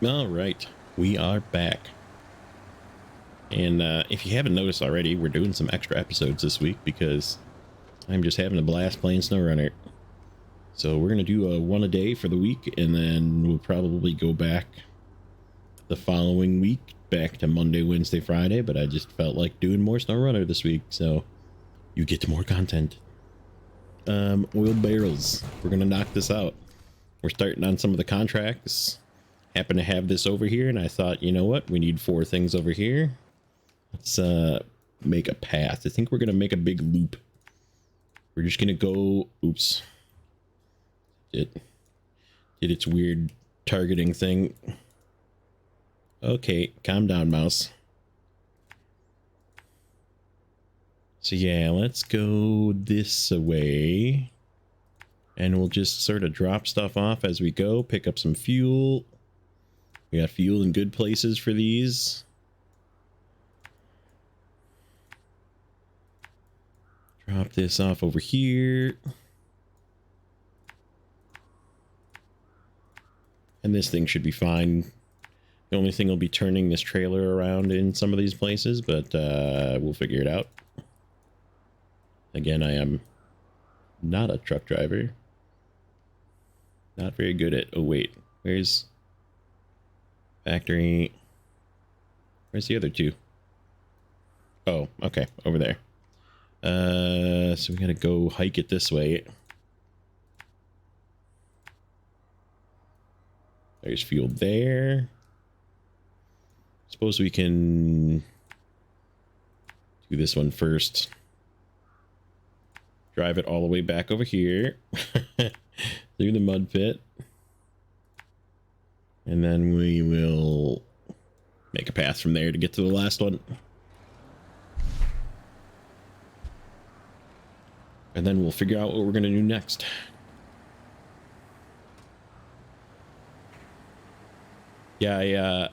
All right, we are back. And if you haven't noticed already, we're doing some extra episodes this week because I'm just having a blast playing Snowrunner. So we're going to do a one a day for the week, and then we'll probably go back the following week, back to Monday, Wednesday, Friday. But I just felt like doing more Snowrunner this week, so you get more content. Oil barrels. We're going to knock this out. We're starting on some of the contracts. Happen to have this over here, and I thought, you know what? We need 4 things over here. Let's make a path. I think we're gonna make a big loop. We're just gonna go. Oops. It did its weird targeting thing. Okay, calm down, mouse. So yeah, let's go this way. And we'll just sort of drop stuff off as we go. Pick up some fuel. We got fuel in good places for these. Drop this off over here. And this thing should be fine. The only thing will be turning this trailer around in some of these places, but we'll figure it out. Again, I am not a truck driver. Not very good at... Oh, wait. Where's... factory? Where's the other 2? Oh, okay. Over there. So we gotta go hike it this way. There's fuel there. Suppose we can do this one first. Drive it all the way back over here. Through the mud pit. And then we will make a path from there to get to the last one. And then we'll figure out what we're going to do next. Yeah, I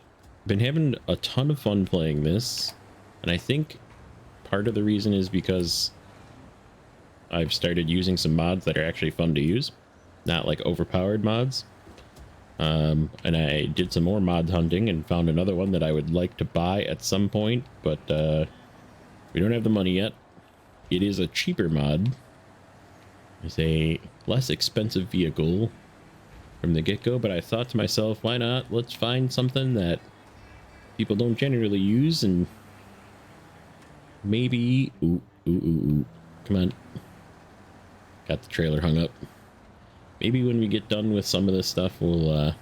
been having a ton of fun playing this. And I think part of the reason is because I've started using some mods that are actually fun to use. Not like overpowered mods. And I did some more mod hunting and found another one that I would like to buy at some point. But we don't have the money yet. It is a cheaper mod. It's a less expensive vehicle from the get-go, but I thought to myself, why not? Let's find something that people don't generally use, and maybe... Ooh. Come on. Got the trailer hung up. Maybe when we get done with some of this stuff, we'll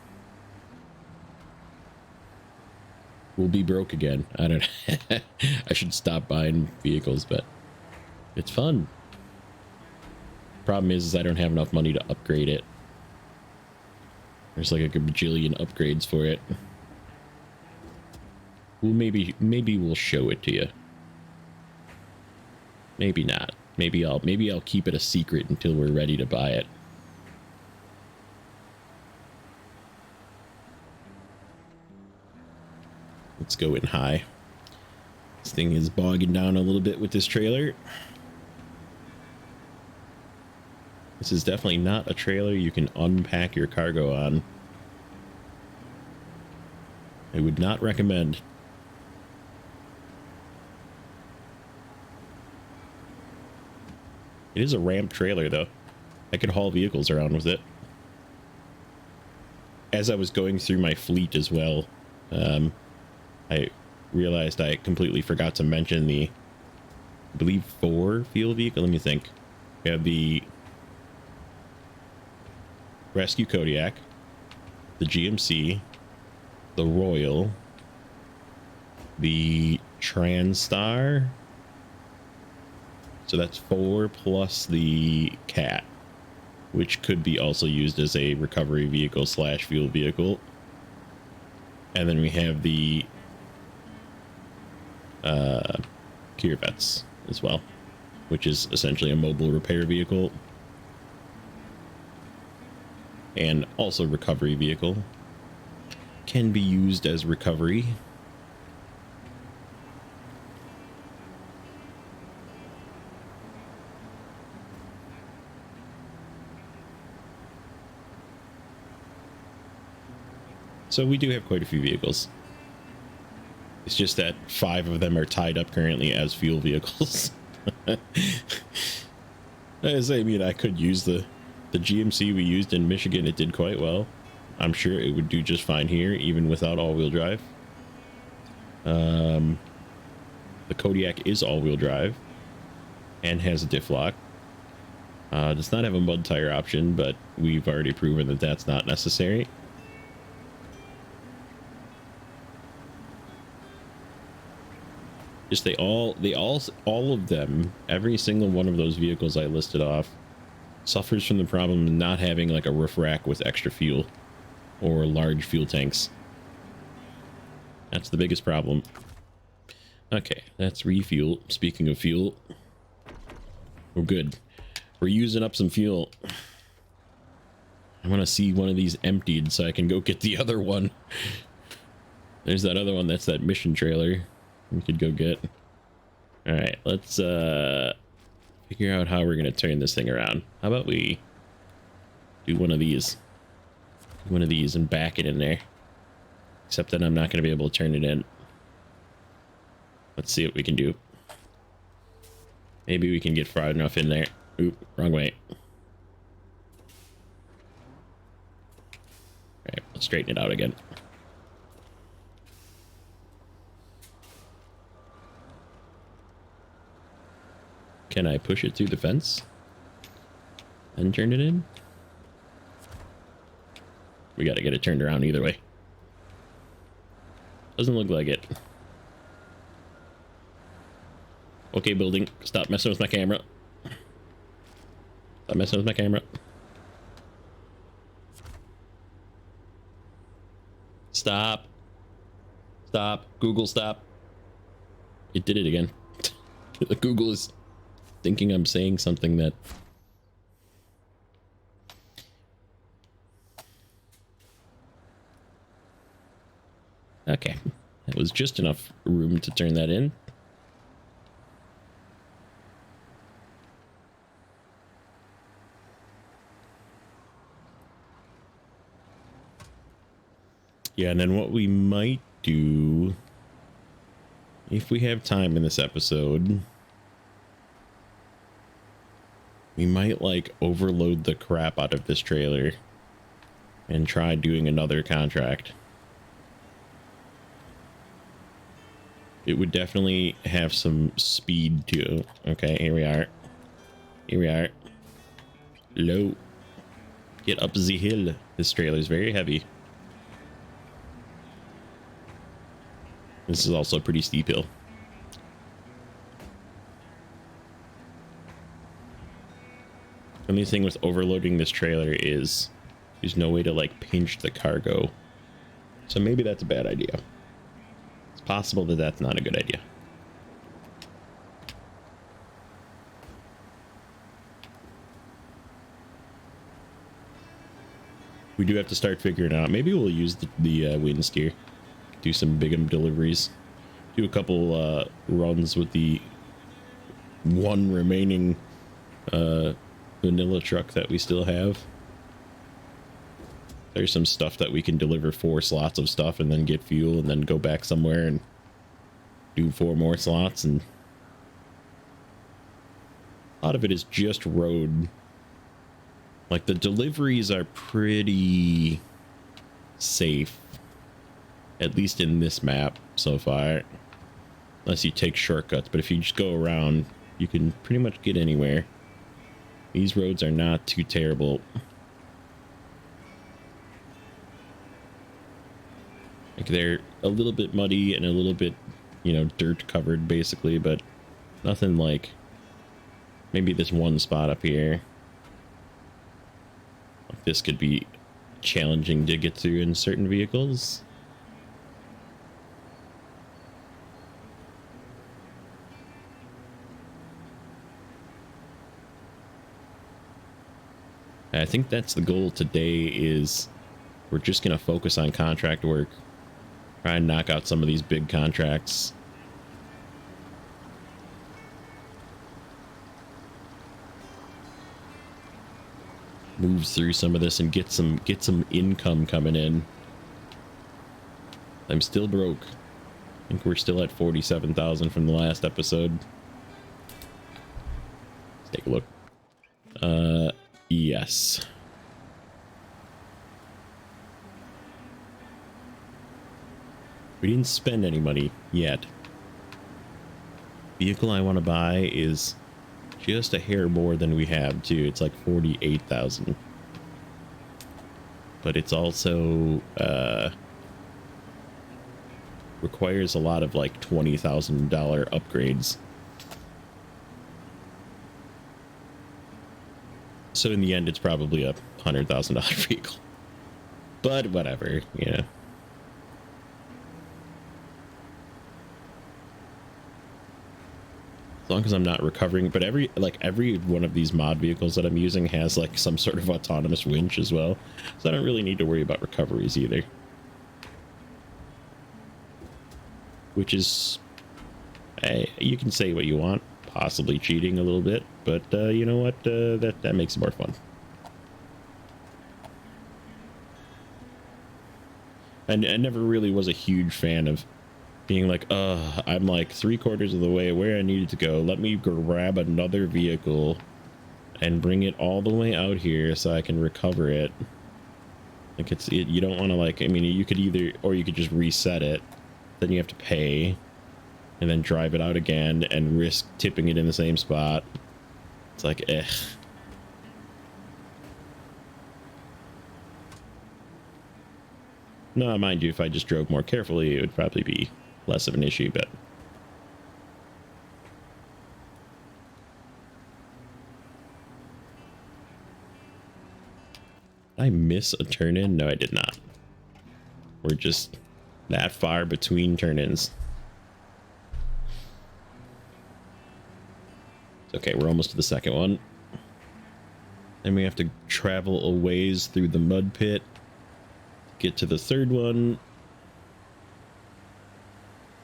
be broke again. I don't know. I should stop buying vehicles, but it's fun. Problem is I don't have enough money to upgrade it. There's like a bajillion upgrades for it. Well, maybe we'll show it to you. Maybe not. Maybe I'll keep it a secret until we're ready to buy it. Let's go in high. This thing is bogging down a little bit with this trailer. This is definitely not a trailer you can unpack your cargo on. I would not recommend. It is a ramp trailer, though. I could haul vehicles around with it. As I was going through my fleet as well, I realized I completely forgot to mention the, I believe, 4 fuel vehicle. Let me think. We have the Rescue Kodiak, the GMC, the Royal, the Transtar. So that's 4 plus the Cat, which could be also used as a recovery vehicle / fuel vehicle. And then we have the Corvettes as well, which is essentially a mobile repair vehicle and also recovery vehicle. Can be used as recovery. So we do have quite a few vehicles. It's just that 5 of them are tied up currently as fuel vehicles. I mean, I could use the GMC we used in Michigan. It did quite well. I'm sure it would do just fine here, even without all-wheel drive. The Kodiak is all-wheel drive and has a diff lock. Does not have a mud tire option, but we've already proven that that's not necessary. Just all of them, every single one of those vehicles I listed off suffers from the problem of not having like a roof rack with extra fuel or large fuel tanks. That's the biggest problem. Okay, that's refuel. Speaking of fuel, we're good. We're using up some fuel. I want to see one of these emptied so I can go get the other one. There's that other one. That's that mission trailer we could go get. All right, let's figure out how we're gonna turn this thing around. How about we do one of these? One of these and back it in there. Except that I'm not gonna be able to turn it in. Let's see what we can do. Maybe we can get far enough in there. Oop, wrong way. All right, let's straighten it out again. Can I push it through the fence and turn it in? We got to get it turned around either way. Doesn't look like it. Okay, building. Stop messing with my camera. Stop messing with my camera. Stop. Stop. Google, stop. It did it again. Google is thinking I'm saying something that... Okay. That was just enough room to turn that in. Yeah, and then what we might do, if we have time in this episode, we might like overload the crap out of this trailer and try doing another contract. It would definitely have some speed to it. Okay, here we are. Here we are. Low. Get up the hill. This trailer is very heavy. This is also a pretty steep hill. The only thing with overloading this trailer is there's no way to like pinch the cargo. So maybe that's a bad idea. It's possible that that's not a good idea. We do have to start figuring out. Maybe we'll use the wind steer. Do some big deliveries. Do a couple runs with the one remaining vanilla truck that we still have. There's some stuff that we can deliver 4 slots of stuff and then get fuel and then go back somewhere and do 4 more slots, and a lot of it is just road. Like the deliveries are pretty safe, at least in this map so far, unless you take shortcuts. But if you just go around, you can pretty much get anywhere. These roads are not too terrible. Like they're a little bit muddy and a little bit, you know, dirt covered basically, but nothing like maybe this one spot up here. Like this could be challenging to get through in certain vehicles. I think that's the goal today, is we're just going to focus on contract work. Try and knock out some of these big contracts. Move through some of this and get some income coming in. I'm still broke. I think we're still at 47,000 from the last episode. Let's take a look. Yes. We didn't spend any money yet. Vehicle I want to buy is just a hair more than we have too. It's like 48,000. But it's also requires a lot of like $20,000 upgrades. So in the end, it's probably a $100,000 vehicle. But whatever, you know. As long as I'm not recovering, but every one of these mod vehicles that I'm using has like some sort of autonomous winch as well, so I don't really need to worry about recoveries either, which is, you can say what you want, possibly cheating a little bit, but you know what, that makes it more fun. And I never really was a huge fan of being like, I'm like 3/4 of the way where I needed to go. Let me grab another vehicle and bring it all the way out here so I can recover it. Like you don't want to, like, I mean, you could either, or you could just reset it. Then you have to pay and then drive it out again and risk tipping it in the same spot. It's like, eh. No, mind you, if I just drove more carefully, it would probably be less of an issue, but did I miss a turn-in? No, I did not. We're just that far between turn-ins. It's okay, we're almost to the second one. Then we have to travel a ways through the mud pit to get to the third one.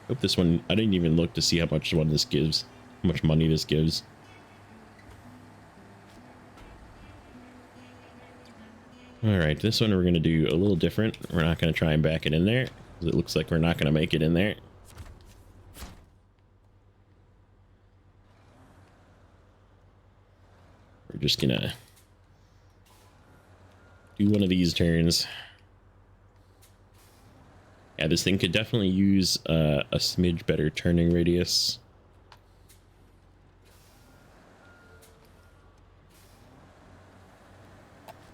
Hope this one, I didn't even look to see how much one this gives, how much money this gives. All right, this one we're going to do a little different. We're not going to try and back it in there, because it looks like we're not going to make it in there. We're just going to do one of these turns. Yeah, this thing could definitely use a smidge better turning radius.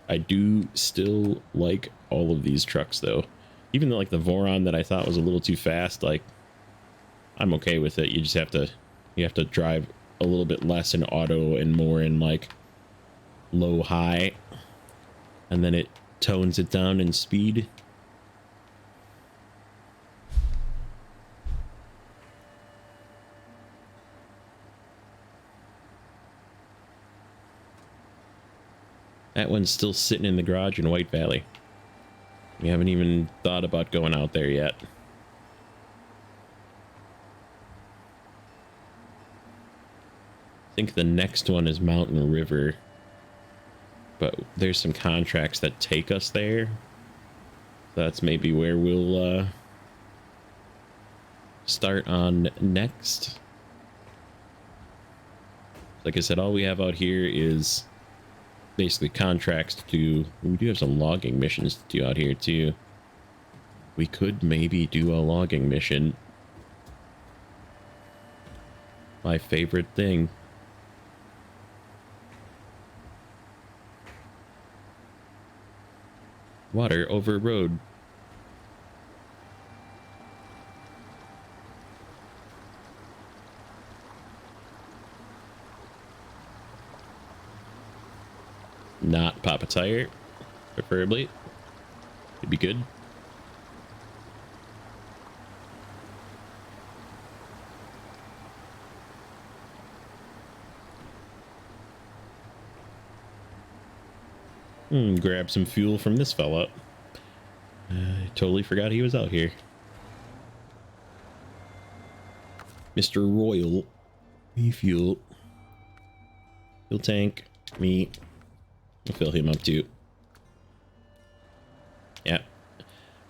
I do still like all of these trucks though. Even though like the Voron that I thought was a little too fast, like I'm okay with it. You just have to drive a little bit less in auto and more in like low high, and then it tones it down in speed. That one's still sitting in the garage in White Valley. We haven't even thought about going out there yet. I think the next one is Mountain River, but there's some contracts that take us there. That's maybe where we'll start on next. Like I said, all we have out here is basically contracts to do. We do have some logging missions to do out here too. We could maybe do a logging mission. My favorite thing. Water over road. Not pop a tire, preferably. It'd be good. Grab some fuel from this fella. I totally forgot he was out here. Mr. Royal. Refuel. Fuel tank. Me. I'll fill him up too. Yeah.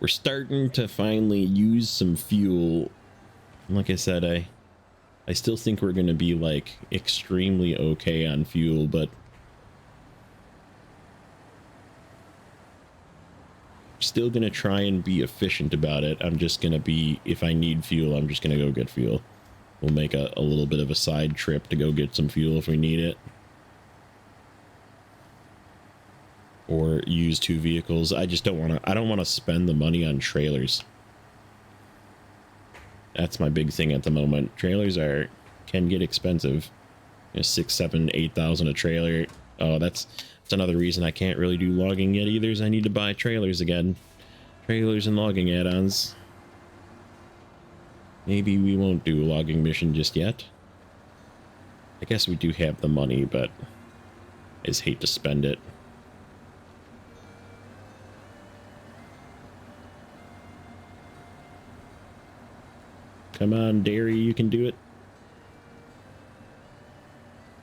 we're starting to finally use some fuel. Like I said, I still think we're going to be like extremely okay on fuel, but still going to try and be efficient about it. I'm just going to be, if I need fuel, I'm just going to go get fuel. We'll make a little bit of a side trip to go get some fuel if we need it. Or use 2 vehicles. I just don't want to, I don't want to spend the money on trailers. That's my big thing at the moment. Trailers can get expensive. You know, 6, 7, 8,000 a trailer. Oh, that's another reason I can't really do logging yet either, is I need to buy trailers again. Trailers and logging add-ons. Maybe we won't do a logging mission just yet. I guess we do have the money, but I just hate to spend it. Come on, dairy, you can do it.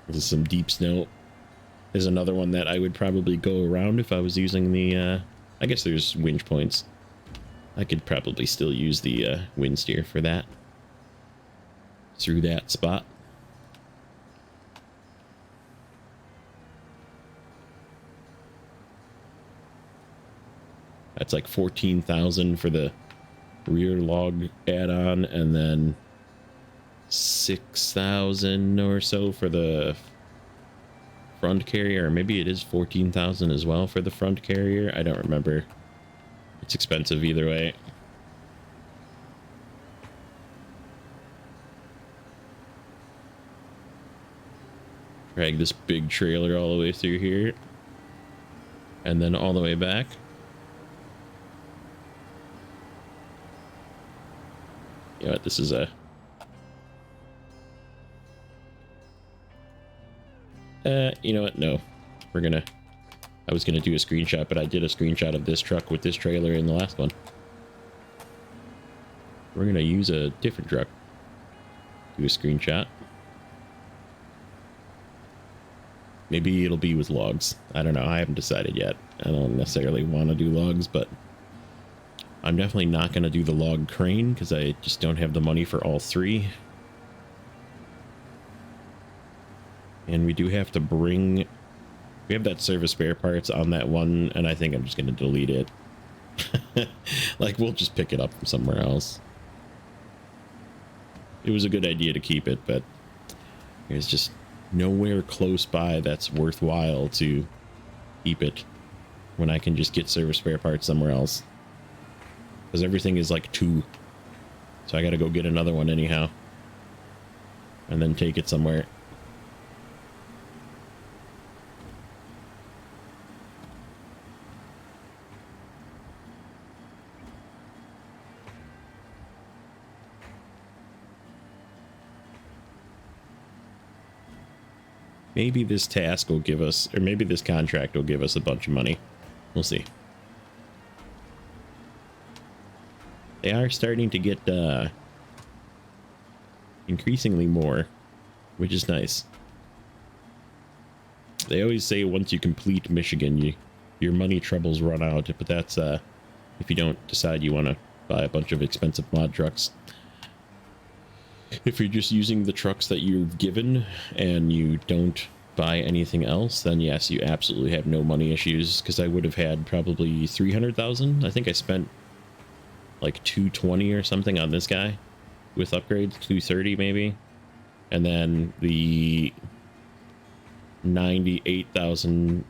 This is some deep snow. There's another one that I would probably go around if I was using the, I guess there's winch points. I could probably still use the wind steer for that. Through that spot. That's like 14,000 for the rear log add-on, and then 6,000 or so for the front carrier, or maybe it is 14,000 as well for the front carrier. I don't remember. It's expensive either way. Drag this big trailer all the way through here and then all the way back. You know what, this is a you know what, no, I was gonna do a screenshot, but I did a screenshot of this truck with this trailer in the last one. We're gonna use a different truck. Do a screenshot. Maybe it'll be with logs. I don't know. I haven't decided yet. I don't necessarily want to do logs, but I'm definitely not going to do the log crane because I just don't have the money for all 3. And we do have to bring... We have that service spare parts on that one, and I think I'm just going to delete it. Like, we'll just pick it up from somewhere else. It was a good idea to keep it, but there's just nowhere close by that's worthwhile to keep it when I can just get service spare parts somewhere else. Because everything is like 2. So I got to go get another one anyhow. And then take it somewhere. Maybe this task will give us, or maybe this contract will give us a bunch of money. We'll see. They are starting to get increasingly more, which is nice. They always say once you complete Michigan, your money troubles run out, but that's if you don't decide you want to buy a bunch of expensive mod trucks. If you're just using the trucks that you've given and you don't buy anything else, then yes, you absolutely have no money issues, because I would have had probably 300,000. I think I spent like 220 or something on this guy with upgrades, 230 maybe, and then the 98,000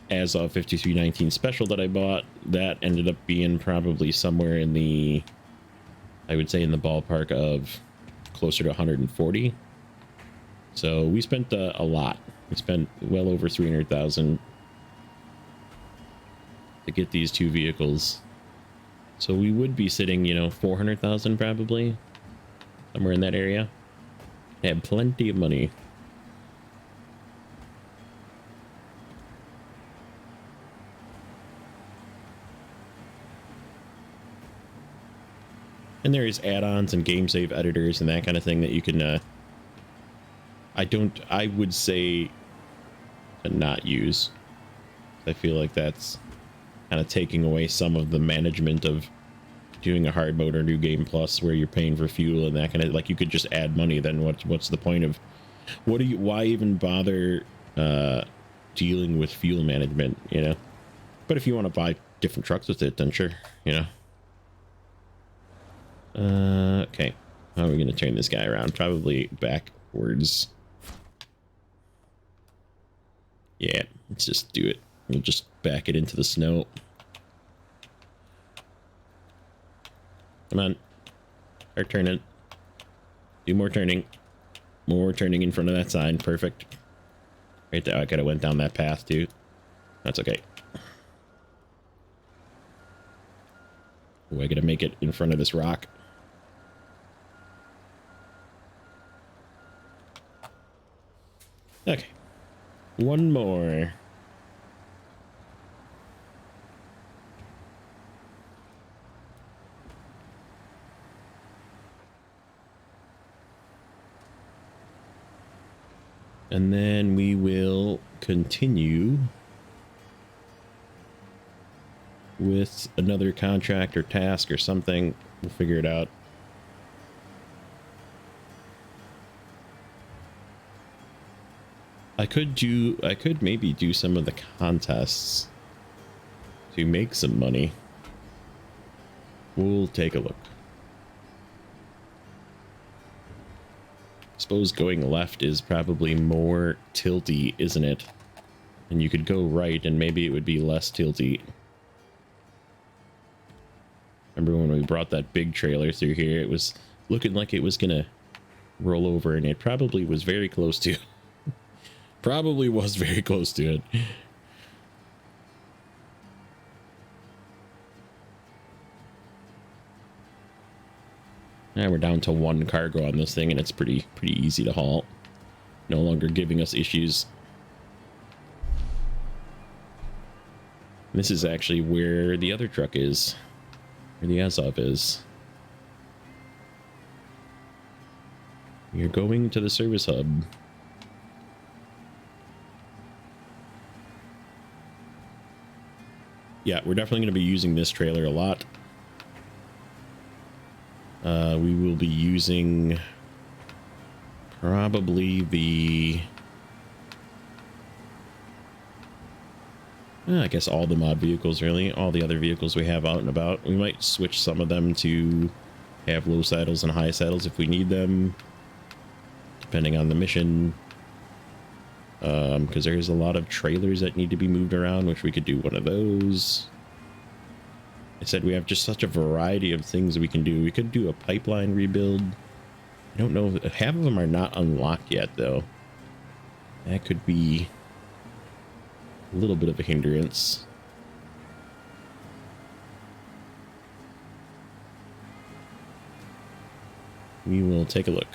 as of 5319 special that I bought, that ended up being probably somewhere in the, I would say in the ballpark of closer to 140. So we spent a lot. We spent well over 300,000 to get these 2 vehicles. So we would be sitting, you know, 400,000 probably, somewhere in that area. Had plenty of money. And there is add-ons and game save editors and that kind of thing that you can I would say to not use. I feel like that's kind of taking away some of the management of doing a hard mode or new game plus where you're paying for fuel and that kind of, like, you could just add money. Then what's the point of, why even bother dealing with fuel management, you know? But if you want to buy different trucks with it, then sure, you know. Okay, how are we gonna turn this guy around? Probably backwards. Yeah, let's just do it. We'll just back it into the snow. Come on. Start turning. Do more turning. More turning in front of that sign. Perfect. Right there. I could have went down that path too. That's okay. Oh, I gotta make it in front of this rock. Okay. One more. And then we will continue with another contract or task or something. We'll figure it out. I could maybe do some of the contests to make some money. We'll take a look. Suppose going left is probably more tilty, isn't it? And you could go right and maybe it would be less tilty. Remember when we brought that big trailer through here, it was looking like it was gonna roll over, and it probably was very close to. Probably was very close to it. And we're down to one cargo on this thing, and it's pretty easy to haul. No longer giving us issues. This is actually where the other truck is. Where the Azov is. You're going to the service hub. Yeah, we're definitely going to be using this trailer a lot. We will be using probably the... I guess all the mod vehicles, really. All the other vehicles we have out and about. We might switch some of them to have low saddles and high saddles if we need them, depending on the mission. Because there's a lot of trailers that need to be moved around, which we could do one of those. I said we have just such a variety of things we can do. We could do a pipeline rebuild. I don't know. Half of them are not unlocked yet, though. That could be a little bit of a hindrance. We will take a look.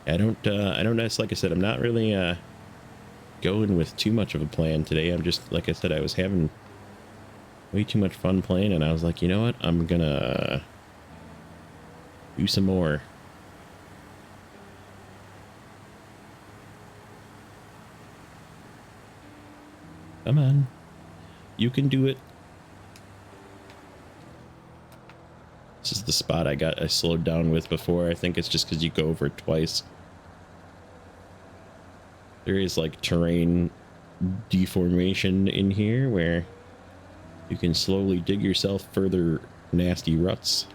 I don't know. Like I said, I'm not really going with too much of a plan today. I'm just, like I said, I was having way too much fun playing, and I was like, you know what? I'm gonna do some more. Come on. You can do it. This is the spot I slowed down with before. I think it's just because you go over it twice. There is like terrain deformation in here where you can slowly dig yourself further nasty ruts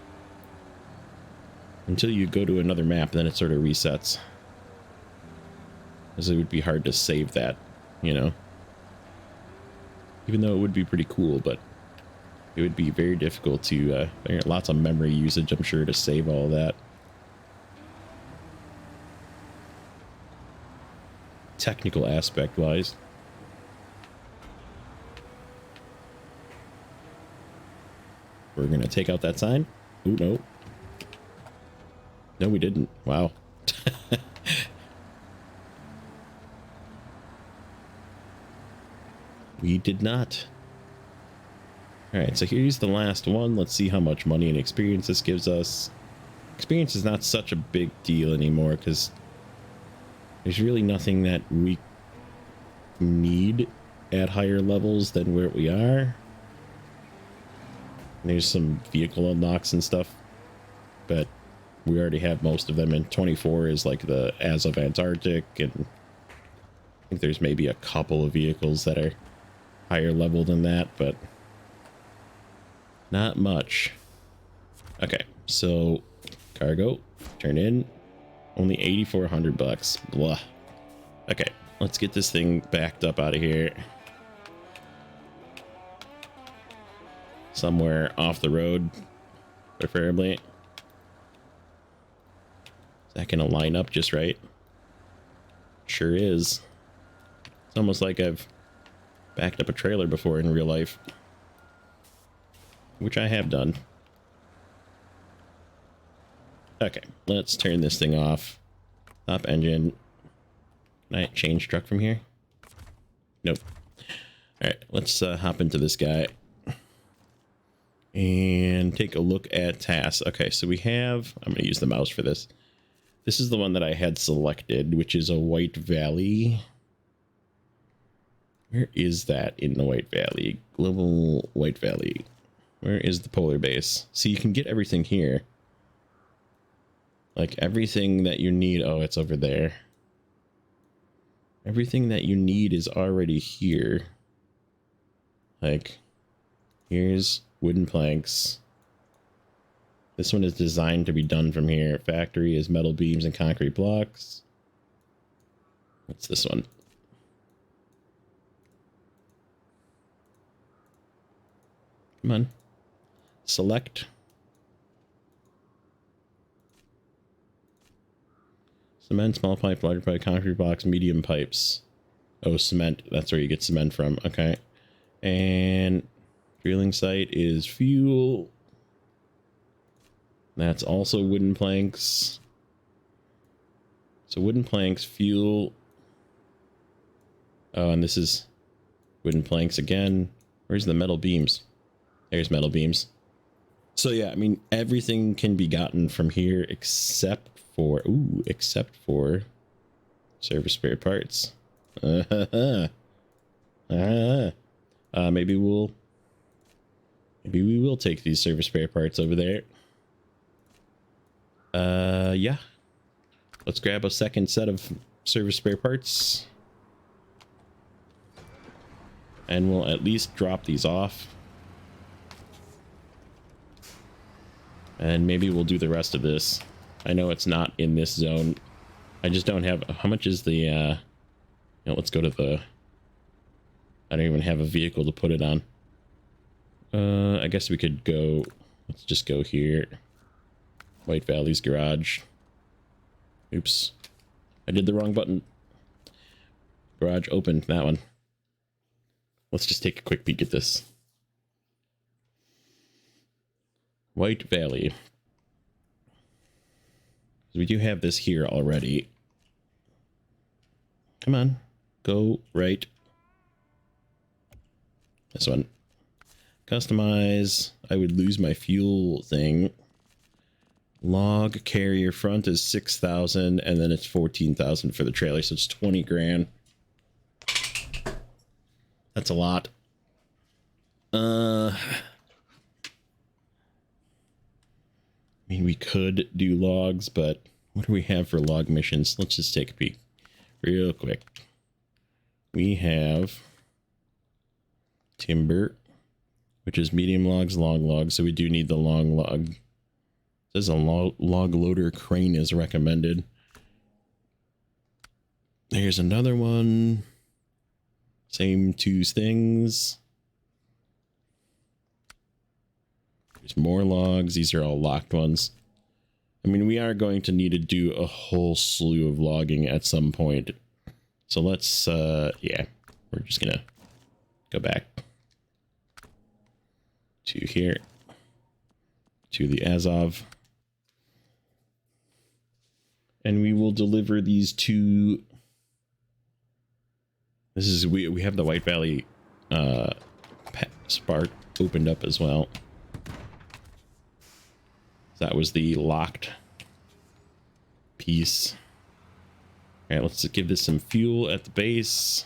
until you go to another map, then it sort of resets. Because it would be hard to save that, you know. Even though it would be pretty cool, but it would be very difficult to, lots of memory usage, I'm sure, to save all that. Technical aspect wise. We're gonna take out that sign. Ooh, no. No, we didn't. Wow. We did not. Alright, so here's the last one. Let's see how much money and experience this gives us. experience is not such a big deal anymore because there's really nothing that we need at higher levels than where we are. There's some vehicle unlocks and stuff, but we already have most of them, and 24 is like the as of Antarctic, and I think there's maybe a couple of vehicles that are higher level than that, but not much. Okay, so cargo, turn in, only 8,400 bucks. Blah. Okay, let's get this thing backed up out of here. Somewhere off the road, preferably. Is that gonna line up just right? Sure is. It's almost like I've backed up a trailer before in real life, which I have done. Okay, let's turn this thing off. Stop engine. Can I change truck from here? Nope. Alright, let's hop into this guy and take a look at tasks. Okay, so we have, I'm going to use the mouse for this. This is the one that I had selected, which is a White Valley. Where is that in the White Valley? Global White Valley. Where is the polar base? See, you can get everything here. Like everything that you need. Oh, it's over there. Everything that you need is already here. Like, here's wooden planks. This one is designed to be done from here. Factory is metal beams and concrete blocks. What's this one? Come on. Select. Cement, small pipe, larger pipe, concrete blocks, medium pipes. Oh, cement. That's where you get cement from. Okay. And drilling site is fuel. That's also wooden planks. So wooden planks, fuel. Oh, and this is wooden planks again. Where's the metal beams? There's metal beams. So yeah, I mean, everything can be gotten from here except for, except for service spare parts. Maybe we will take these service spare parts over there. Yeah. Let's grab a second set of service spare parts. And we'll at least drop these off. And maybe we'll do the rest of this. I know it's not in this zone. I just don't have... How much is the... You know, let's go to the... I don't even have a vehicle to put it on. I guess we could go... Let's just go here. White Valley's garage. Oops. I did the wrong button. Garage open. That one. Let's just take a quick peek at this. White Valley. We do have this here already. Come on. Go right. This one. Customize. I would lose my fuel thing. Log carrier front is 6,000 and then it's 14,000 for the trailer, so it's 20 grand. That's a lot. I mean, we could do logs, but what do we have for log missions? Let's just take a peek real quick. We have timber, which is medium logs, long logs, so we do need the long log. It says a log loader crane is recommended. There's another one. Same two things. There's more logs. These are all locked ones. I mean, we are going to need to do a whole slew of logging at some point. So let's, yeah, we're just gonna go back to here, to the Azov. And we will deliver these to... This is, we have the White Valley spark opened up as well. That was the locked piece. All right, let's give this some fuel at the base.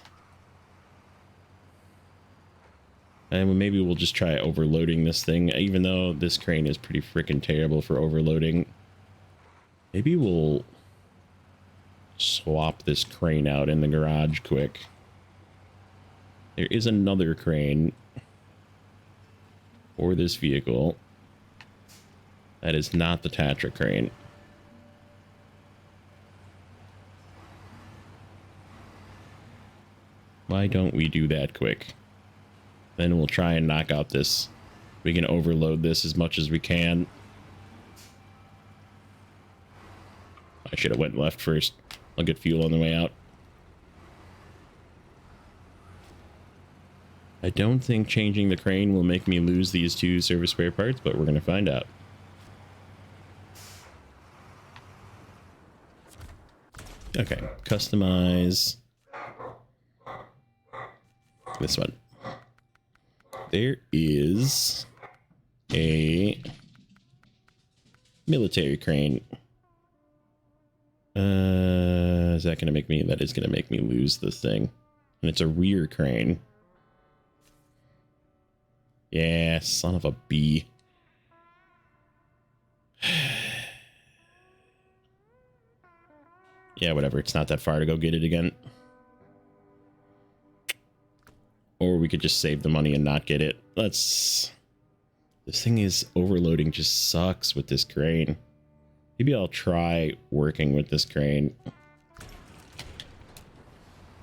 And maybe we'll just try overloading this thing, even though this crane is pretty freaking terrible for overloading. Maybe we'll swap this crane out in the garage quick. There is another crane for this vehicle. That is not the Tatra crane. Why don't we do that quick? Then we'll try and knock out this. We can overload this as much as we can. I should have went left first. I'll get fuel on the way out. I don't think changing the crane will make me lose these 2 service spare parts, but we're going to find out. Okay, customize this one. There is a military crane. Is that going to make me? That is going to make me lose this thing. And it's a rear crane. Yeah, son of a bee. Yeah, whatever. It's not that far to go get it again. Or we could just save the money and not get it. Let's... This thing is overloading, just sucks with this crane. Maybe I'll try working with this crane.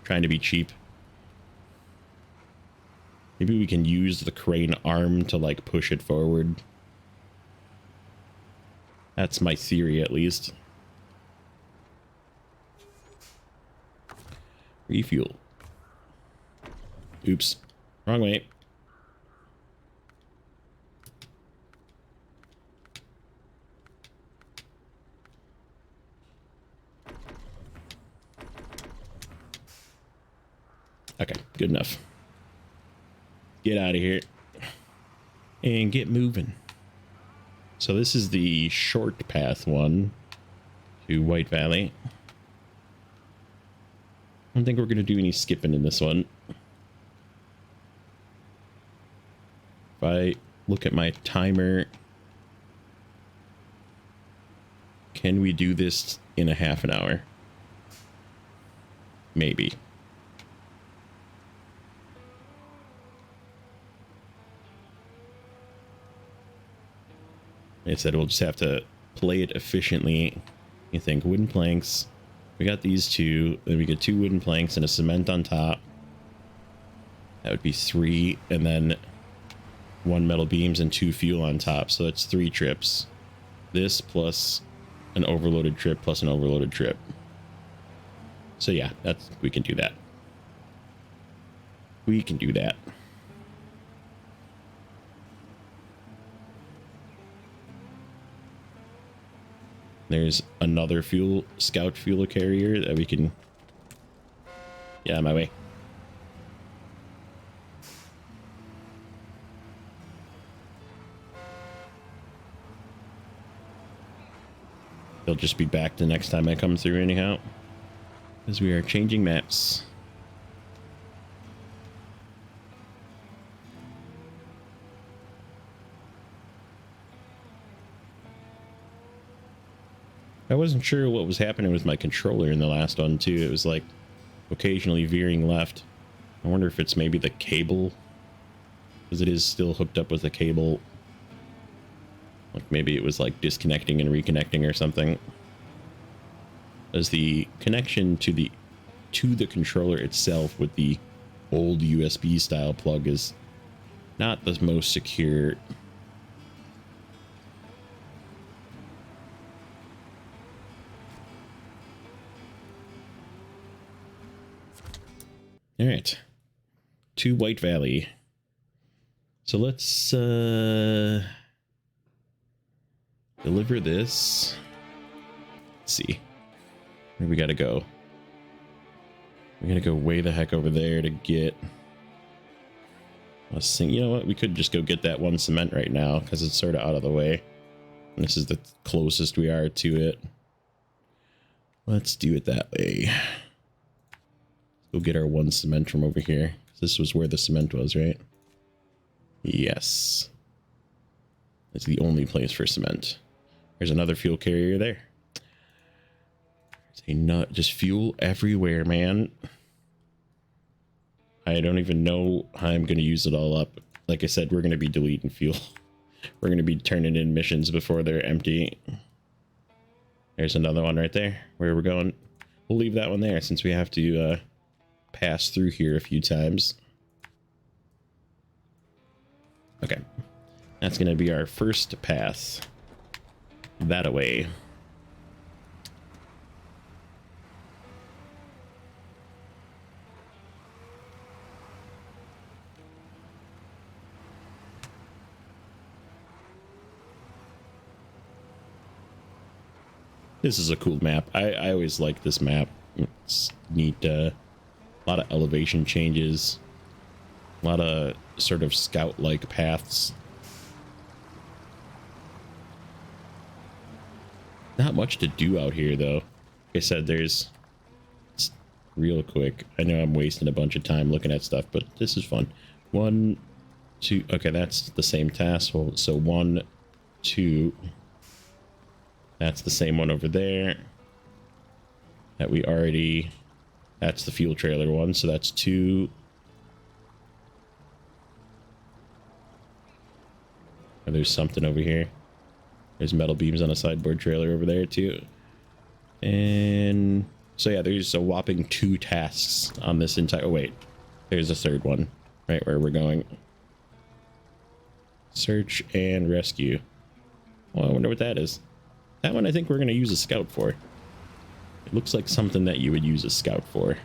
Trying to be cheap. Maybe we can use the crane arm to like push it forward. That's my theory, at least. Refuel. Oops. Wrong way. Okay, good enough. Get out of here. And get moving. So this is the short path one to White Valley. I don't think we're going to do any skipping in this one. If I look at my timer, can we do this in a half an hour? Maybe. Like I said, we'll just have to play it efficiently. You think wooden planks. We got these 2. Then we get 2 wooden planks and a cement on top. That would be 3. And then 1 metal beams and 2 fuel on top. So that's 3 trips. This plus an overloaded trip plus an overloaded trip. So yeah, we can do that. We can do that. There's another scout fuel carrier that we can... Yeah, my way. They'll just be back the next time I come through anyhow. Because we are changing maps. I wasn't sure what was happening with my controller in the last one too. It was like occasionally veering left. I wonder if it's maybe the cable, because it is still hooked up with a cable. Like maybe it was like disconnecting and reconnecting or something. As the connection to the controller itself with the old USB style plug is not the most secure. All right, to White Valley. So let's deliver this. Let's see where we gotta go. We gotta go way the heck over there to get. Let's see. You know what? We could just go get that 1 cement right now because it's sort of out of the way. And this is the closest we are to it. Let's do it that way. Go get our one cement from over here. This was where the cement was, right? Yes. It's the only place for cement. There's another fuel carrier there. There's a nut. Just fuel everywhere, man. I don't even know how I'm going to use it all up. Like I said, we're going to be deleting fuel. We're going to be turning in missions before they're empty. There's another one right there where we're going. We'll leave that one there since we have to pass through here a few times. Okay. That's going to be our first pass. That away. This is a cool map. I always like this map. It's neat. A lot of elevation changes. A lot of sort of scout-like paths. Not much to do out here, though. Like I said, there's... It's real quick. I know I'm wasting a bunch of time looking at stuff, but this is fun. 1, 2... Okay, that's the same task. So 1, 2... That's the same one over there that we already... That's the fuel trailer one, so that's 2. Oh, there's something over here. There's metal beams on a sideboard trailer over there, too. And... So yeah, there's a whopping 2 tasks on this entire... Oh, wait. There's a third one, right where we're going. Search and rescue. Well, I wonder what that is. That one I think we're going to use a scout for. It looks like something that you would use a scout for.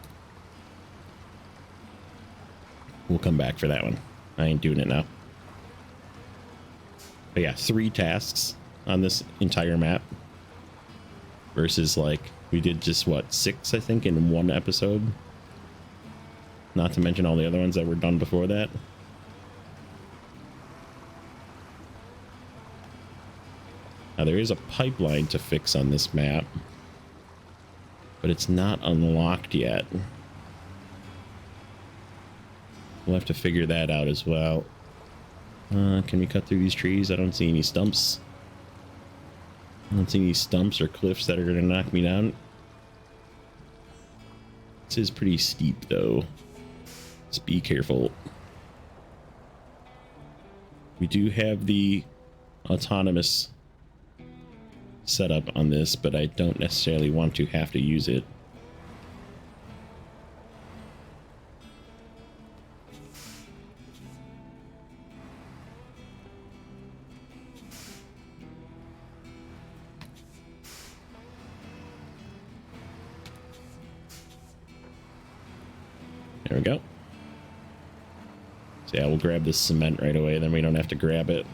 We'll come back for that one. I ain't doing it now. But yeah, 3 tasks on this entire map. Versus like, we did just what, 6 I think in one episode. Not to mention all the other ones that were done before that. Now there is a pipeline to fix on this map, but it's not unlocked yet. We'll have to figure that out as well. Can we cut through these trees? I don't see any stumps. I don't see any stumps or cliffs that are going to knock me down. This is pretty steep though. Just be careful. We do have the autonomous setup on this, but I don't necessarily want to have to use it. There we go. So yeah, we'll grab this cement right away, then we don't have to grab it.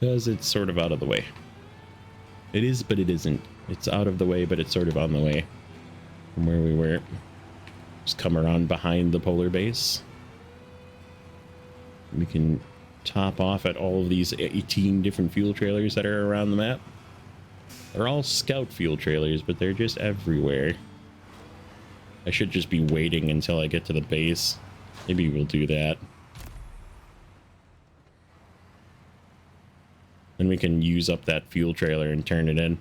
Because it's sort of out of the way. It is, but it isn't. It's out of the way, but it's sort of on the way from where we were. Just come around behind the polar base. We can top off at all of these 18 different fuel trailers that are around the map. They're all scout fuel trailers, but they're just everywhere. I should just be waiting until I get to the base. Maybe we'll do that. Then we can use up that fuel trailer and turn it in.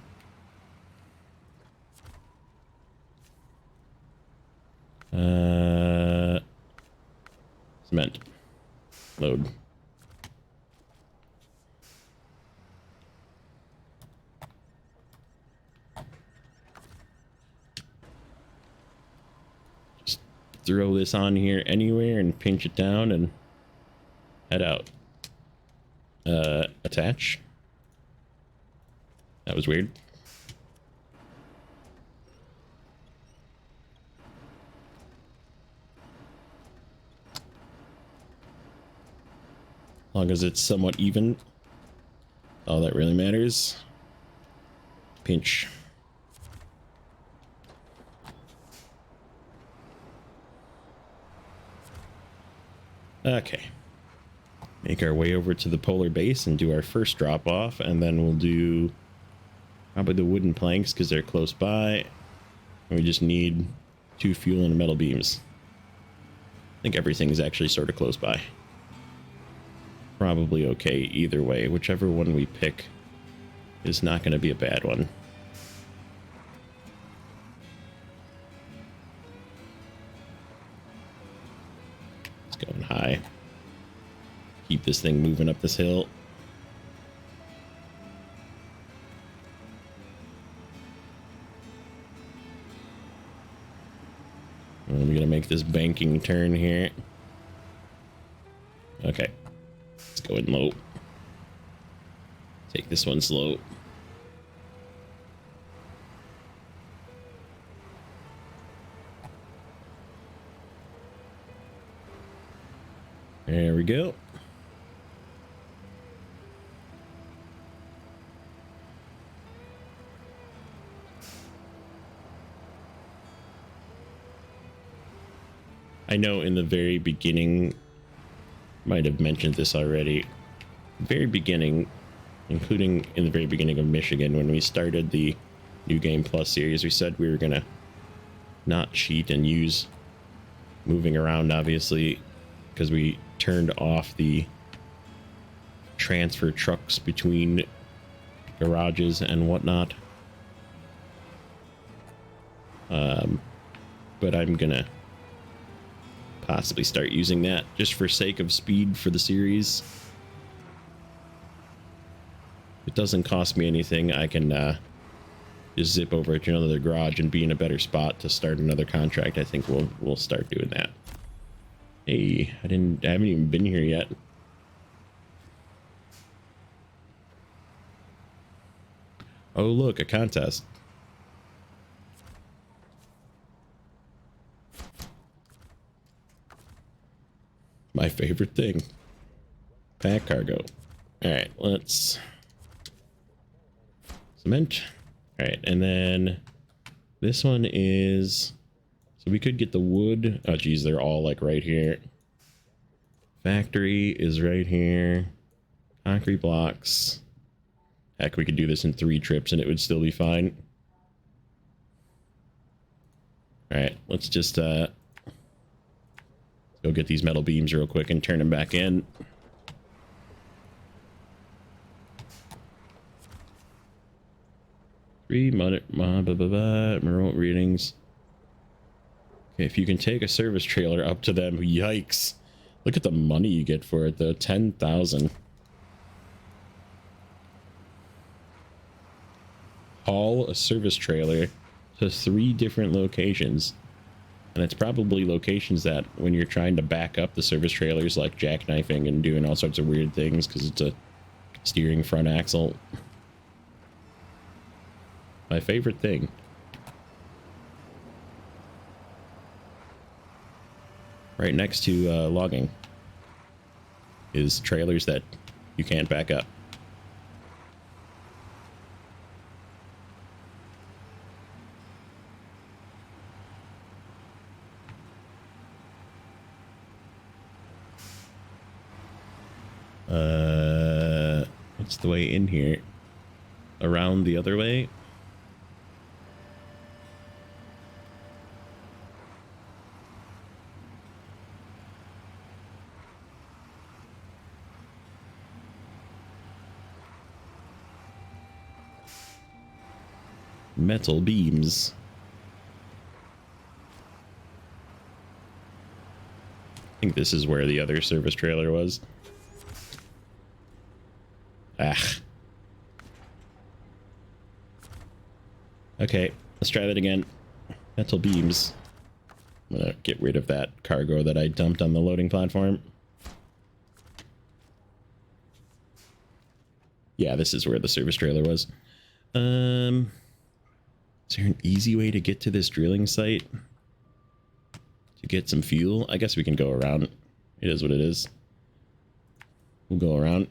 Cement. Load. Just throw this on here anywhere and pinch it down and head out. Attach. That was weird. As long as it's somewhat even. All that really matters. Pinch. Okay. Make our way over to the polar base and do our first drop off, and then we'll do probably the wooden planks because they're close by. And we just need 2 fuel and metal beams. I think everything is actually sort of close by. Probably okay either way. Whichever one we pick is not going to be a bad one. It's going high. Keep this thing moving up this hill. I'm going to make this banking turn here. Okay. Let's go in low. Take this one slow. There we go. I know in the very beginning, might have mentioned this already, very beginning, including in the very beginning of Michigan, when we started the New Game Plus series, we said we were going to not cheat and use moving around, obviously, because we turned off the transfer trucks between garages and whatnot. But I'm going to possibly start using that just for sake of speed for the series. It doesn't cost me anything. I can just zip over to another garage and be in a better spot to start another contract. I think we'll start doing that. Hey, I haven't even been here yet. Oh look, a contest. My favorite thing. Pack cargo. Alright, let's cement. Alright, and then this one is, so we could get the wood. Oh geez, they're all like right here. Factory is right here. Concrete blocks. Heck, we could do this in 3 trips and it would still be fine. Alright, let's just go get these metal beams real quick and turn them back in. Remote readings. Okay, if you can take a service trailer up to them, yikes. Look at the money you get for it though, 10,000. Haul a service trailer to 3 different locations. And it's probably locations that when you're trying to back up the service trailers, like jackknifing and doing all sorts of weird things because it's a steering front axle. My favorite thing. Right next to logging is trailers that you can't back up. What's the way in here? Around the other way? Metal beams. I think this is where the other service trailer was. Ah. Okay, let's try that again. Metal beams. I'm gonna get rid of that cargo that I dumped on the loading platform. Yeah, this is where the service trailer was. Is there an easy way to get to this drilling site? To get some fuel? I guess we can go around. It is what it is. We'll go around.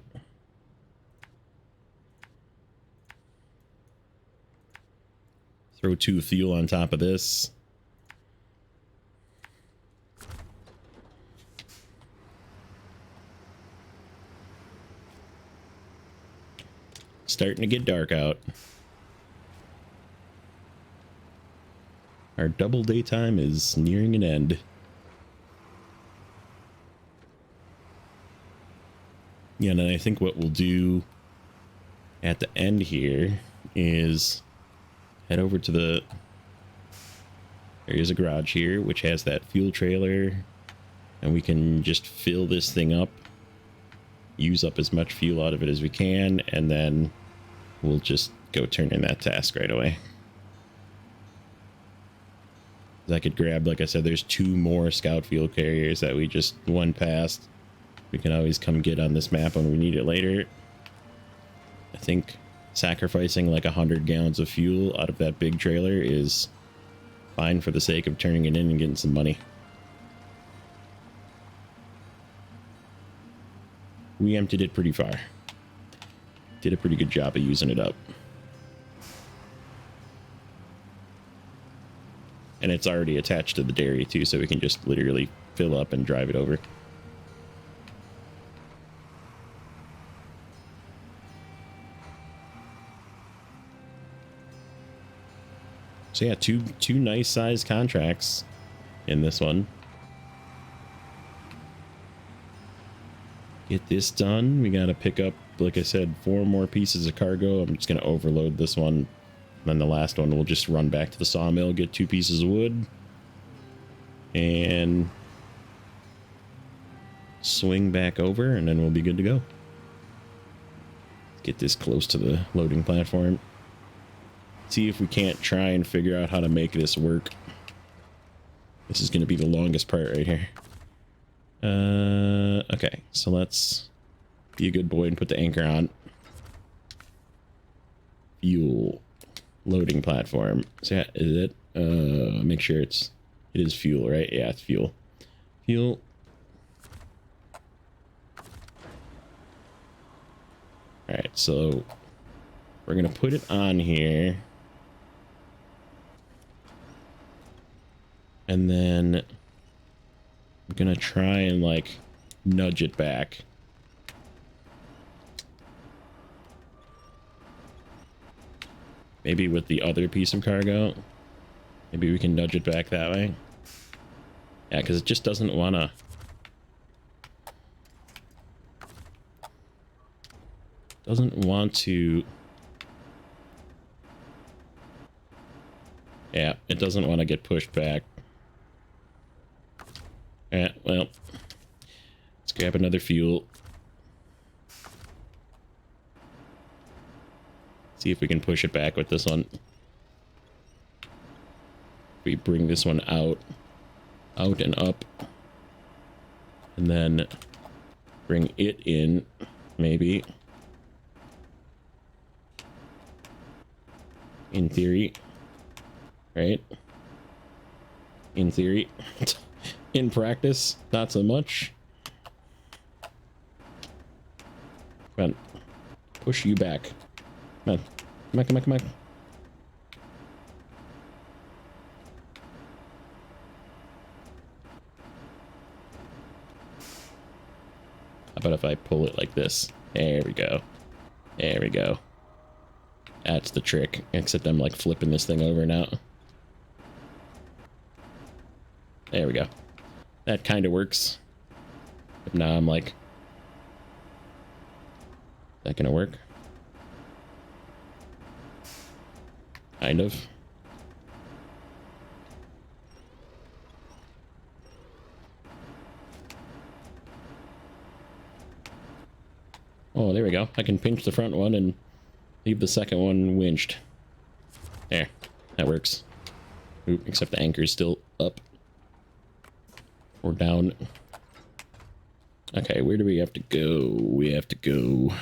Throw 2 fuel on top of this. Starting to get dark out. Our double daytime is nearing an end. Yeah, and I think what we'll do at the end here is head over to the... There is a garage here, which has that fuel trailer. And we can just fill this thing up. Use up as much fuel out of it as we can. And then we'll just go turn in that task right away. I could grab, like I said, there's 2 more scout fuel carriers that we just went past. We can always come get on this map when we need it later. I think sacrificing like 100 gallons of fuel out of that big trailer is fine for the sake of turning it in and getting some money. We emptied it pretty far. Did a pretty good job of using it up. And it's already attached to the dairy too, so we can just literally fill up and drive it over. So yeah, two nice sized contracts in this one. Get this done. We got to pick up, like I said, 4 more pieces of cargo. I'm just going to overload this one. And then the last one, we'll just run back to the sawmill, get 2 pieces of wood, and swing back over, and then we'll be good to go. Get this close to the loading platform. See if we can't try and figure out how to make this work. This is going to be the longest part right here. Okay, so let's be a good boy and put the anchor on. Fuel. Loading platform. So yeah, is it? Make sure it is fuel, right? Yeah, it's fuel. Fuel. Alright, so we're gonna put it on here. And then I'm gonna try and like nudge it back. Maybe with the other piece of cargo. Maybe we can nudge it back that way. Yeah, because it just doesn't want to... Doesn't want to... Yeah, it doesn't want to get pushed back. Yeah, well... Let's grab another fuel. See if we can push it back with this one. We bring this one out and up, and then bring it in, maybe. In theory, right? In theory. In practice, not so much. Come on, push you back. Come on. Come on, come on, come on. How about if I pull it like this? There we go. There we go. That's the trick. Except I'm like flipping this thing over now. There we go. That kind of works. But now I'm like... Is that gonna work? Kind of. Oh, there we go. I can pinch the front one and leave the second one winched. There. That works. Oop, except the anchor is still up. Or down. Okay, where do we have to go? We have to go...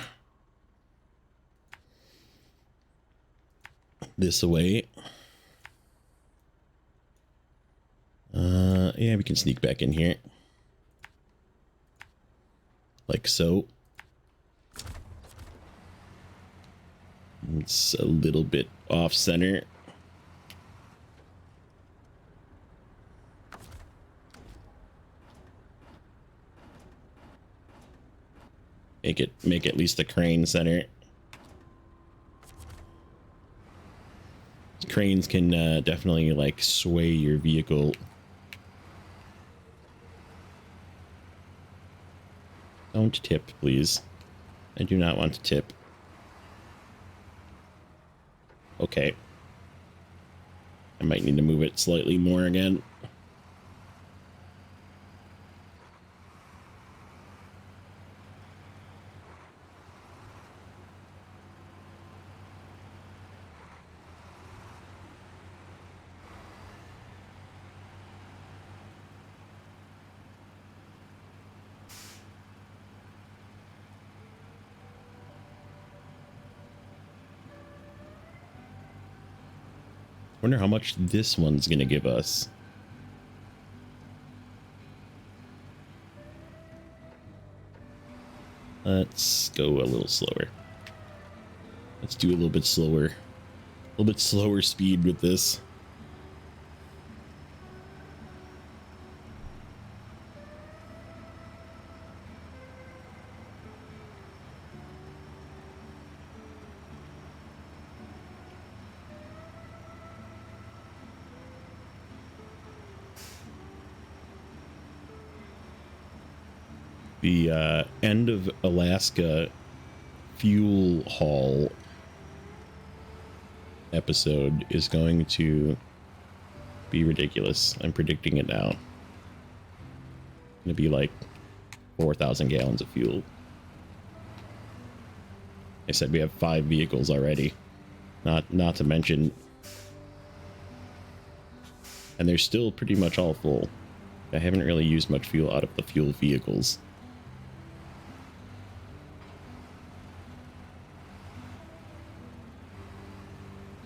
this away. Yeah, we can sneak back in here. Like so. It's a little bit off center. Make at least the crane center. Cranes can definitely like sway your vehicle. Don't tip, please. I do not want to tip. Okay. I might need to move it slightly more again. Wonder how much this one's gonna give us. Let's go a little slower. Let's do a little bit slower. A little bit slower speed with this. The end of Alaska fuel haul episode is going to be ridiculous. I'm predicting it now. It's going to be like 4,000 gallons of fuel. I said we have 5 vehicles already. Not to mention, and they're still pretty much all full. I haven't really used much fuel out of the fuel vehicles.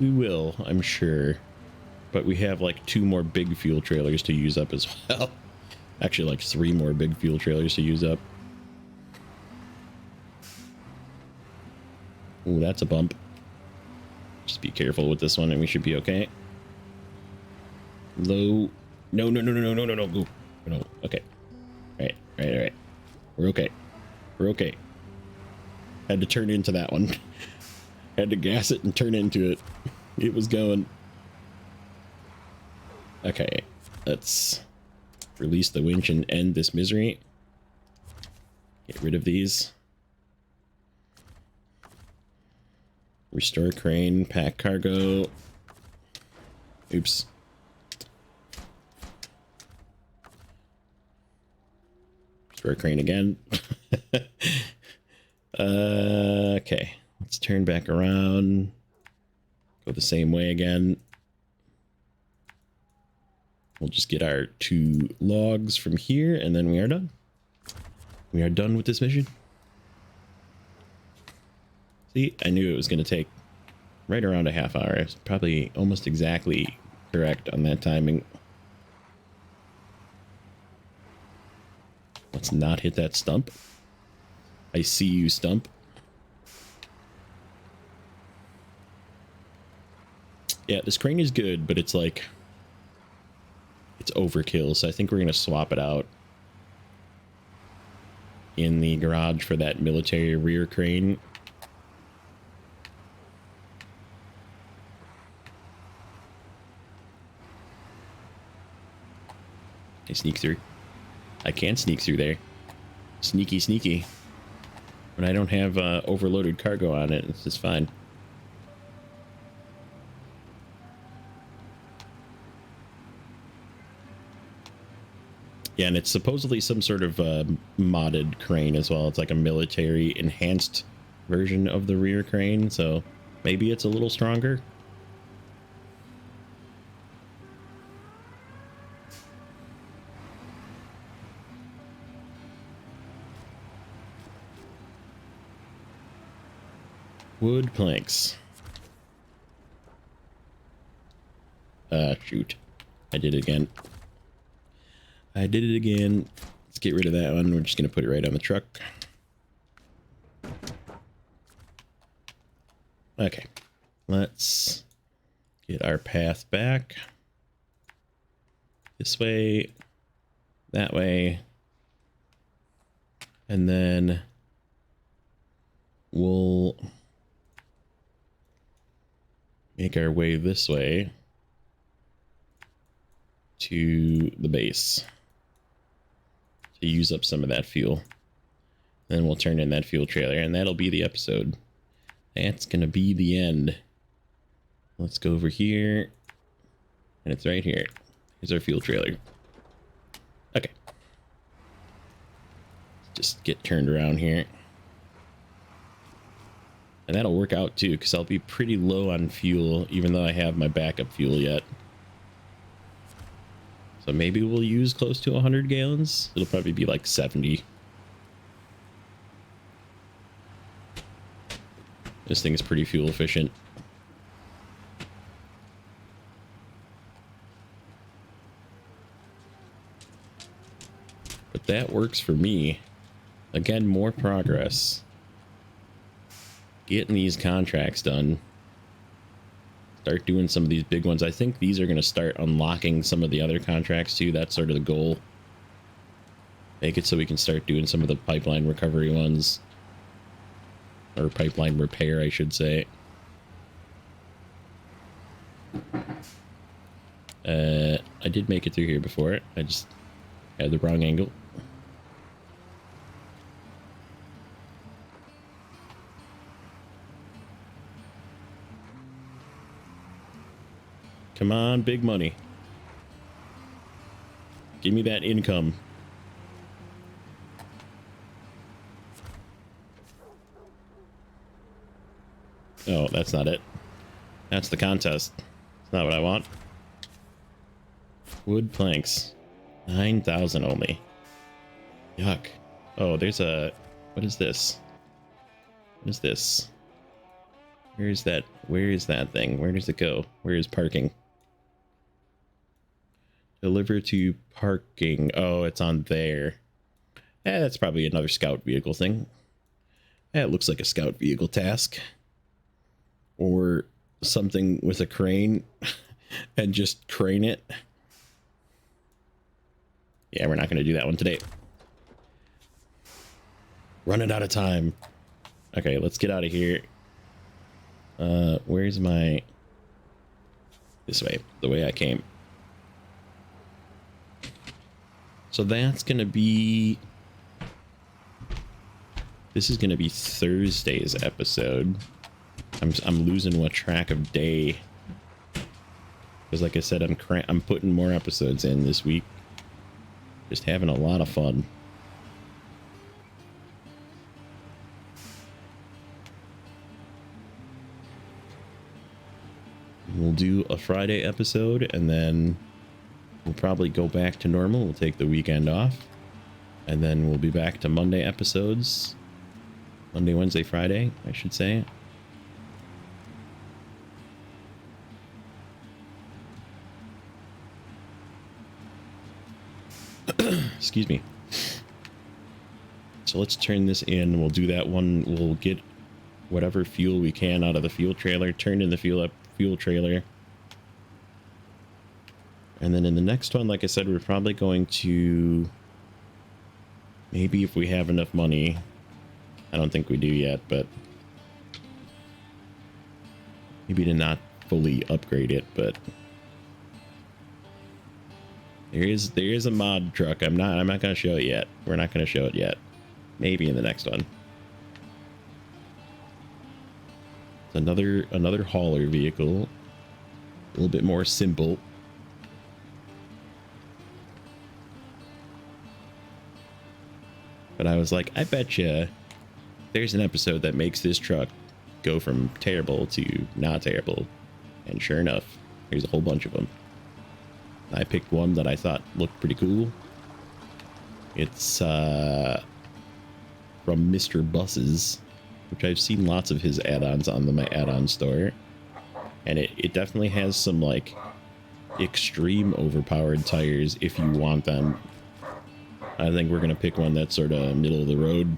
We will, I'm sure. But we have like 2 more big fuel trailers to use up as well. Actually, like 3 more big fuel trailers to use up. Ooh, that's a bump. Just be careful with this one and we should be okay. Low. No. Ooh, no. Okay. All right. We're okay. We're okay. Had to turn into that one. Had to gas it and turn into it. It was going. Okay, let's release the winch and end this misery. Get rid of these. Restore crane, pack cargo. Oops. Restore crane again. Okay. Let's turn back around. Go the same way again. We'll just get our 2 logs from here, and then we are done. We are done with this mission. See, I knew it was going to take right around a half hour. It's probably almost exactly correct on that timing. Let's not hit that stump. I see you, stump. Yeah, this crane is good, but it's like, it's overkill, so I think we're going to swap it out in the garage for that military rear crane. I sneak through. I can sneak through there. Sneaky. But I don't have overloaded cargo on it. It's just fine. Yeah, and it's supposedly some sort of modded crane as well. It's like a military enhanced version of the rear crane, so maybe it's a little stronger. Wood planks. Shoot. I did it again. Let's get rid of that one. We're just going to put it right on the truck. Okay. Let's get our path back. This way. That way. And then we'll make our way this way to the base to use up some of that fuel. Then we'll turn in that fuel trailer, and that'll be the episode. That's gonna be the end. Let's go over here, and it's right here. Here's our fuel trailer. Okay. Just get turned around here. And that'll work out too, because I'll be pretty low on fuel, even though I have my backup fuel yet. So maybe we'll use close to 100 gallons. It'll probably be like 70. This thing is pretty fuel efficient. But that works for me. Again, more progress. Getting these contracts done. Start doing some of these big ones. I think these are going to start unlocking some of the other contracts too. That's sort of the goal. Make it so we can start doing some of the pipeline recovery ones. Or pipeline repair, I should say. I did make it through here before. I just had the wrong angle. Come on, big money. Give me that income. Oh, that's not it. That's the contest. It's not what I want. Wood planks. 9,000 only. Yuck. Oh, there's a... What is this? What is this? Where is that? Where is that thing? Where does it go? Where is parking? Deliver to parking. Oh, it's on there. That's probably another scout vehicle thing. It looks like a scout vehicle task. Or something with a crane and just crane it. Yeah, we're not going to do that one today. Running out of time. Okay, let's get out of here. Where's my... This way, the way I came. So that's going to be... This is going to be Thursday's episode. I'm losing what track of day. Because like I said, I'm putting more episodes in this week. Just having a lot of fun. We'll do a Friday episode, and then we'll probably go back to normal. We'll take the weekend off, and then we'll be back to Monday episodes. Monday, Wednesday, Friday, I should say. Excuse me. So let's turn this in. We'll do that one. We'll get whatever fuel we can out of the fuel trailer, turn in the fuel trailer. And then in the next one, like I said, we're probably going to... Maybe if we have enough money. I don't think we do yet, but... Maybe to not fully upgrade it, but... There is a mod truck. I'm not gonna show it yet. We're not gonna show it yet. Maybe in the next one. It's another hauler vehicle. A little bit more simple. But I was like, I bet you there's an episode that makes this truck go from terrible to not terrible. And sure enough, there's a whole bunch of them. I picked one that I thought looked pretty cool. It's from Mr. Buses, which I've seen lots of his add-ons on my add-on store. And it definitely has some like extreme overpowered tires if you want them. I think we're gonna pick one that's sort of middle of the road,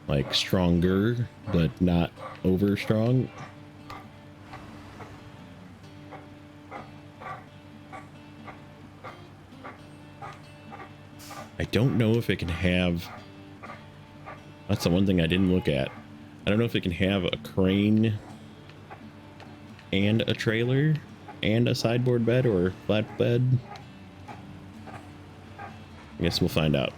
like stronger, but not over strong. I don't know if it can have... That's the one thing I didn't look at. I don't know if it can have a crane and a trailer and a sideboard bed or flatbed. I guess we'll find out.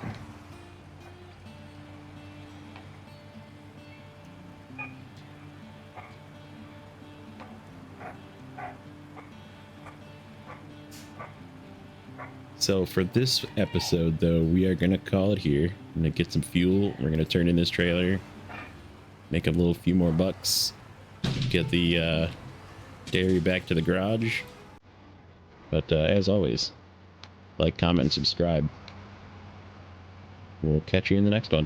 So for this episode, though, we are going to call it here. I'm going to get some fuel. We're going to turn in this trailer, make a little few more bucks, get the dairy back to the garage. But as always, like, comment, and subscribe. We'll catch you in the next one.